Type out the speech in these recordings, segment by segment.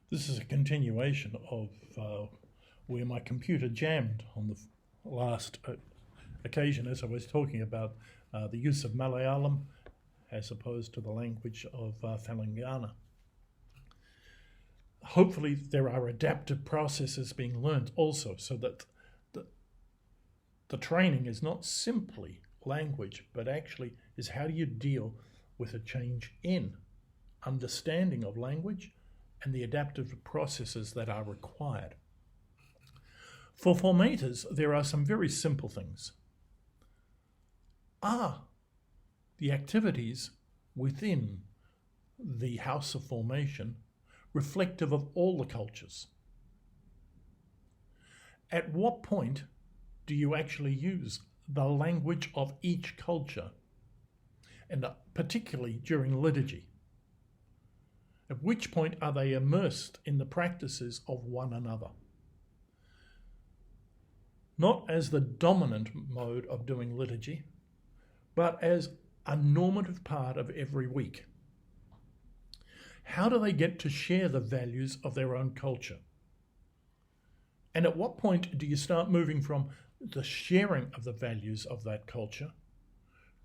This is a continuation of where my computer jammed on the last occasion, as I was talking about the use of Malayalam as opposed to the language of Telangana. Hopefully there are adaptive processes being learnt also, so that the training is not simply language, but actually is how do you deal with a change in understanding of language and the adaptive processes that are required. For formators, there are some very simple things. Are the activities within the House of Formation reflective of all the cultures? At what point do you actually use the language of each culture, and particularly during liturgy? At which point are they immersed in the practices of one another? Not as the dominant mode of doing liturgy, but as a normative part of every week. How do they get to share the values of their own culture? And at what point do you start moving from the sharing of the values of that culture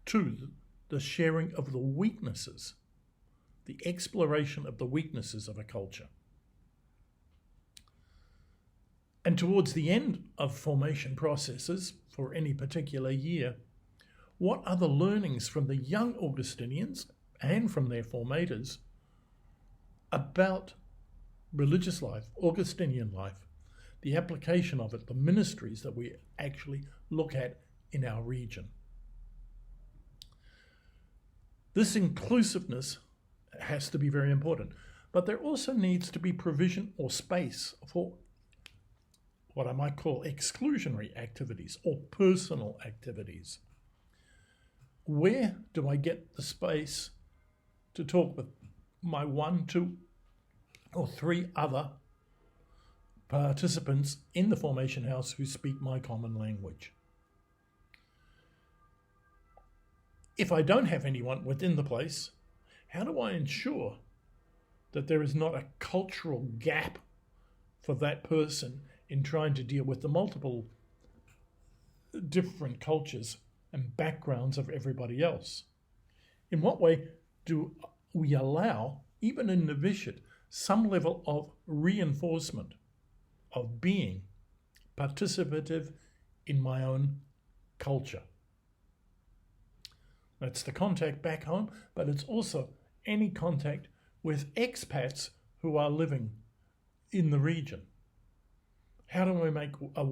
to the sharing of the weaknesses, the exploration of the weaknesses of a culture? And towards the end of formation processes for any particular year, what are the learnings from the young Augustinians and from their formators about religious life, Augustinian life, the application of it, the ministries that we actually look at in our region? This inclusiveness has to be very important, but there also needs to be provision or space for what I might call exclusionary activities or personal activities. Where do I get the space to talk with my 1, 2, or 3 other participants in the formation house who speak my common language? If I don't have anyone within the place, how do I ensure that there is not a cultural gap for that person in trying to deal with the multiple different cultures and backgrounds of everybody else? In what way do we allow, even in novitiate, some level of reinforcement of being participative in my own culture? That's the contact back home, but it's also any contact with expats who are living in the region. How do I make a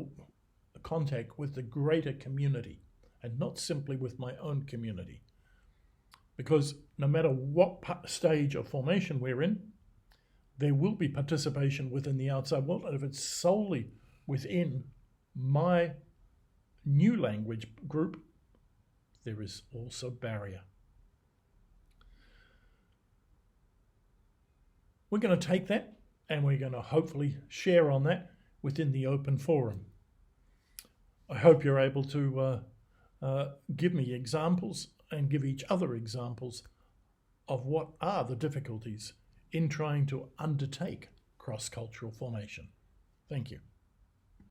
contact with the greater community and not simply with my own community? Because no matter what stage of formation we're in, there will be participation within the outside world. And if it's solely within my new language group, there is also barrier. We're going to take that and we're going to hopefully share on that within the open forum. I hope you're able to give me examples and give each other examples of what are the difficulties in trying to undertake cross-cultural formation. Thank you.